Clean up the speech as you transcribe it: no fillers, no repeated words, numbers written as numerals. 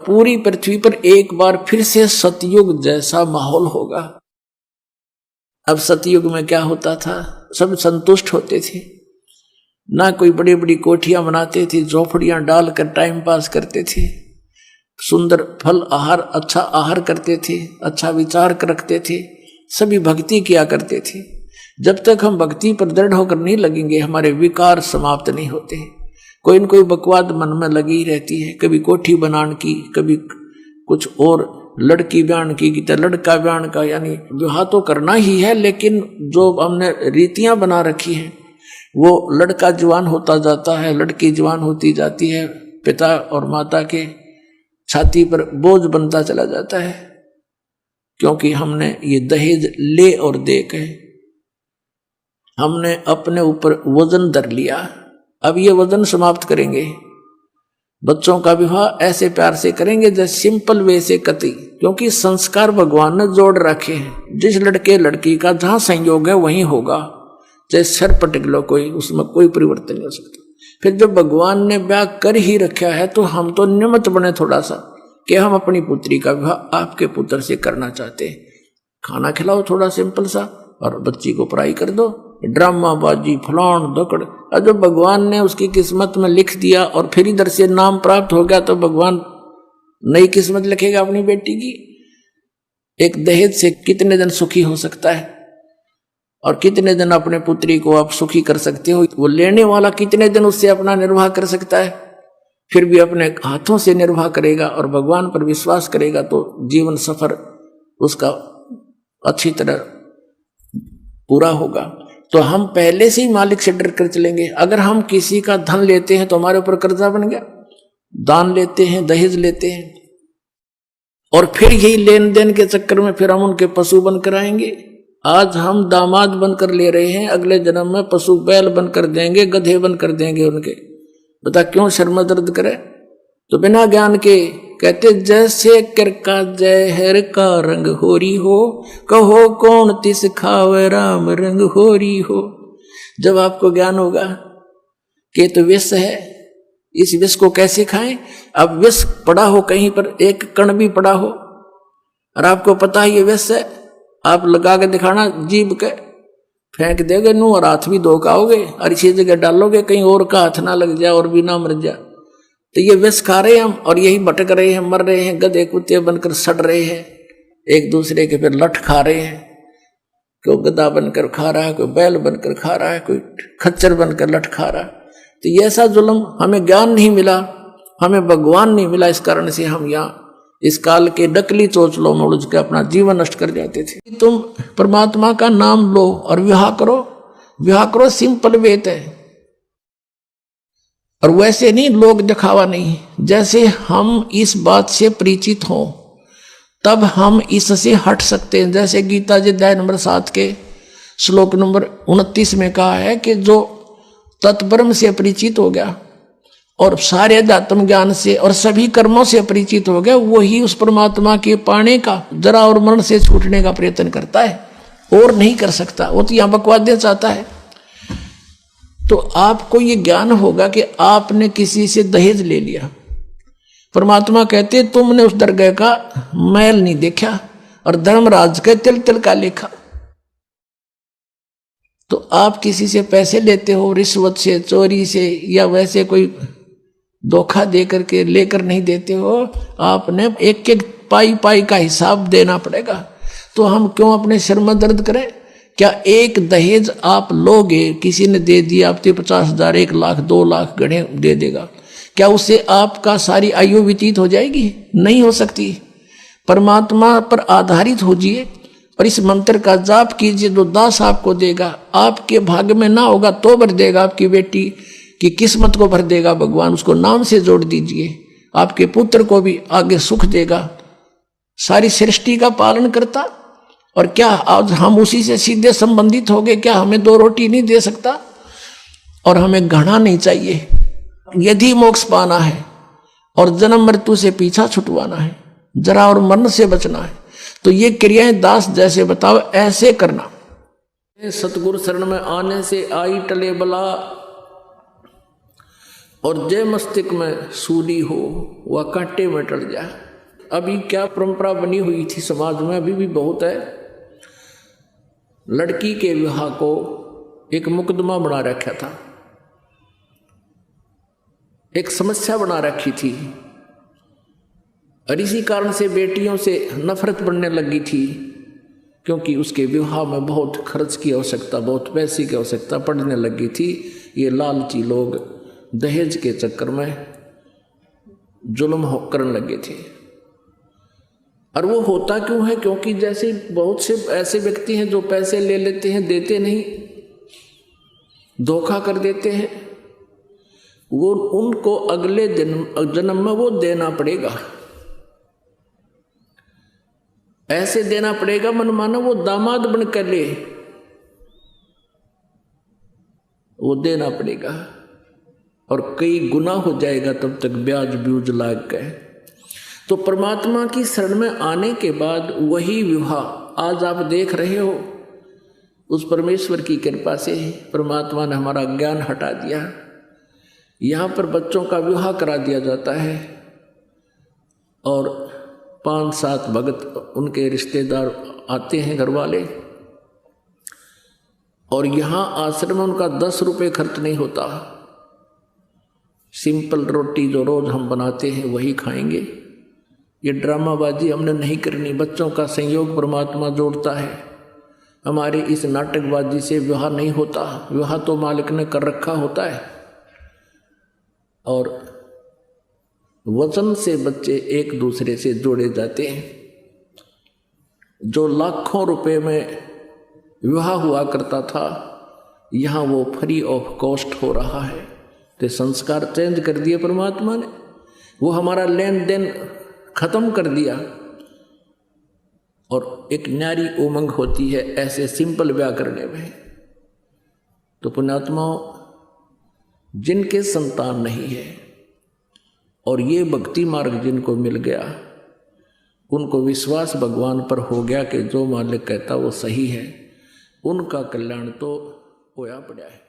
पूरी पृथ्वी पर एक बार फिर से सतयुग जैसा माहौल होगा। अब सतयुग में क्या होता था, सब संतुष्ट होते थे, ना कोई बड़ी बड़ी कोठियां बनाते थे, झोपड़ियां डालकर टाइम पास करते थे, सुंदर फल आहार अच्छा आहार करते थे, अच्छा विचार रखते थे, सभी भक्ति किया करते थे। जब तक हम भक्ति पर दृढ़ होकर नहीं लगेंगे हमारे विकार समाप्त नहीं होते। कोई न कोई बकवाद मन में लगी रहती है, कभी कोठी बनाने की, कभी कुछ और, लड़की ब्याह की तो लड़का ब्याह का, यानी विवाह तो करना ही है, लेकिन जो हमने रीतियां बना रखी हैं वो लड़का जवान होता जाता है, लड़की जवान होती जाती है, पिता और माता के छाती पर बोझ बनता चला जाता है, क्योंकि हमने ये दहेज ले और दे के हमने अपने ऊपर वजन धर लिया। अब ये वजन समाप्त करेंगे। बच्चों का विवाह ऐसे प्यार से करेंगे जैसे सिंपल वे से कति, क्योंकि संस्कार भगवान ने जोड़ रखे हैं। जिस लड़के लड़की का जहां संयोग है वहीं होगा, चाहे सर पटक लो कोई, उसमें कोई परिवर्तन नहीं हो सकता। फिर जब भगवान ने ब्याह कर ही रखा है तो हम तो निमित्त बने थोड़ा सा कि हम अपनी पुत्री का विवाह आपके पुत्र से करना चाहते हैं। खाना खिलाओ थोड़ा सिंपल सा और बच्ची को पढ़ाई कर दो, ड्रामाबाजी फलान दकड़। और जब भगवान ने उसकी किस्मत में लिख दिया और फिर इधर से नाम प्राप्त हो गया तो भगवान नई किस्मत लिखेगा अपनी बेटी की। एक दहेज से कितने दिन सुखी हो सकता है और कितने दिन अपने पुत्री को आप सुखी कर सकते हो, वो लेने वाला कितने दिन उससे अपना निर्वाह कर सकता है। फिर भी अपने हाथों से निर्वाह करेगा और भगवान पर विश्वास करेगा तो जीवन सफर उसका अच्छी तरह पूरा होगा। तो हम पहले से ही मालिक से डर कर चलेंगे। अगर हम किसी का धन लेते हैं तो हमारे ऊपर कर्जा बन गया, दान लेते हैं, दहेज लेते हैं, और फिर यही लेन देन के चक्कर में फिर हम उनके पशु बनकर आएंगे। आज हम दामाद बनकर ले रहे हैं, अगले जन्म में पशु बैल बनकर देंगे, गधे बनकर देंगे उनके। बता क्यों शर्म दर्द करे। तो बिना ज्ञान के कहते जैसे करका जहर का रंग होरी हो, कहो कौन तिस खावे राम रंग होरी हो। जब आपको ज्ञान होगा कि तो विष है, इस विष को कैसे खाएं। अब विष पड़ा हो कहीं पर, एक कण भी पड़ा हो और आपको पता है ये विष है, आप लगा के दिखाना, जीभ के फेंक देगे नू और हाथ भी धो खाओगे और इसी जगह डालोगे कहीं और का हाथ ना लग जाए और भी ना मर जाए। तो ये विष खा रहे हैं हम और यही भटक रहे हैं, मर रहे हैं, गधे कुत्ते बनकर सड़ रहे हैं, एक दूसरे के फिर लठ खा रहे हैं। कोई गधा बनकर खा रहा है, कोई बैल बनकर खा रहा है, कोई खच्चर बनकर लठ खा रहा है। तो ये ऐसा जुल्म, हमें ज्ञान नहीं मिला, हमें भगवान नहीं मिला, इस कारण से हम यहाँ इस काल के नकली चोचलों में उलझ के अपना जीवन नष्ट कर जाते थे। तुम परमात्मा का नाम लो और विवाह करो। विवाह करो सिंपल वेत है, और वैसे नहीं लोग दिखावा नहीं। जैसे हम इस बात से परिचित हों तब हम इससे हट सकते हैं। जैसे गीता जी अध्याय नंबर 7 के श्लोक नंबर 29 में कहा है कि जो तत्ब्रह्म से परिचित हो गया और सारे अध्यात्म ज्ञान से और सभी कर्मों से परिचित हो गया, वही उस परमात्मा के पाने का, जरा और मरण से छूटने का प्रयत्न करता है, और नहीं कर सकता। वो तो यहाँ बकवाद चाहता है। तो आपको ये ज्ञान होगा कि आपने किसी से दहेज ले लिया, परमात्मा कहते तुमने उस दरगाह का मैल नहीं देखा और धर्मराज के तिल तिल का लेखा। तो आप किसी से पैसे लेते हो, रिश्वत से, चोरी से, या वैसे कोई धोखा दे करके लेकर नहीं देते हो, आपने एक एक पाई पाई का हिसाब देना पड़ेगा। तो हम क्यों अपने सिर में दर्द करें। क्या एक दहेज आप लोगे, किसी ने दे दिया आपके 50,000, 1 लाख, 2 लाख गणे दे देगा, क्या उससे आपका सारी आयु व्यतीत हो जाएगी? नहीं हो सकती। परमात्मा पर आधारित होजिए और इस मंत्र का जाप कीजिए, जो दास आपको देगा। आपके भाग्य में ना होगा तो भर देगा, आपकी बेटी की किस्मत को भर देगा भगवान, उसको नाम से जोड़ दीजिए। आपके पुत्र को भी आगे सुख देगा, सारी सृष्टि का पालन करता। और क्या आज हम उसी से सीधे संबंधित हो गए? क्या हमें 2 रोटी नहीं दे सकता? और हमें घृणा नहीं चाहिए। यदि मोक्ष पाना है और जन्म मृत्यु से पीछा छुटवाना है, जरा और मरण से बचना है, तो ये क्रियाएं दास जैसे बताओ ऐसे करना। सतगुरु शरण में आने से आई टले बला, और जय मस्तिष्क में सूली हो वह कांटे में टल जाए। अभी क्या परंपरा बनी हुई थी समाज में, अभी भी बहुत है, लड़की के विवाह को एक मुकदमा बना रखा था, एक समस्या बना रखी थी, और इसी कारण से बेटियों से नफरत बढ़ने लगी थी, क्योंकि उसके विवाह में बहुत खर्च की आवश्यकता, बहुत पैसे की आवश्यकता पड़ने लगी थी। ये लालची लोग दहेज के चक्कर में जुल्म करने लगे थे। और वो होता क्यों है? क्योंकि जैसे बहुत से ऐसे व्यक्ति हैं जो पैसे ले लेते हैं, देते नहीं, धोखा कर देते हैं, वो उनको अगले जन्म में वो देना पड़ेगा, ऐसे देना पड़ेगा मनमाना वो दामाद बन कर ले, वो देना पड़ेगा, और कई गुना हो जाएगा तब तक ब्याज ब्यूज लाग गए। तो परमात्मा की शरण में आने के बाद वही विवाह आज आप देख रहे हो, उस परमेश्वर की कृपा से परमात्मा ने हमारा ज्ञान हटा दिया। यहाँ पर बच्चों का विवाह करा दिया जाता है, और 5-7 भगत उनके रिश्तेदार आते हैं, घर वाले, और यहाँ आश्रम में उनका 10 रुपये खर्च नहीं होता। सिंपल रोटी जो रोज हम बनाते हैं वही खाएंगे। ये ड्रामाबाजी हमने नहीं करनी, बच्चों का संयोग परमात्मा जोड़ता है। हमारी इस नाटकबाजी से विवाह नहीं होता, विवाह तो मालिक ने कर रखा होता है। और वचन से बच्चे एक दूसरे से जोड़े जाते हैं। जो लाखों रुपए में विवाह हुआ करता था, यहाँ वो फ्री ऑफ कॉस्ट हो रहा है। तो संस्कार चेंज कर दिए परमात्मा ने, वो हमारा लेन देन खत्म कर दिया, और एक न्यारी उमंग होती है ऐसे सिंपल ब्याह करने में। तो पुण्यात्माओं, जिनके संतान नहीं है और ये भक्ति मार्ग जिनको मिल गया, उनको विश्वास भगवान पर हो गया कि जो मालिक कहता वो सही है, उनका कल्याण तो होया पड़ा है।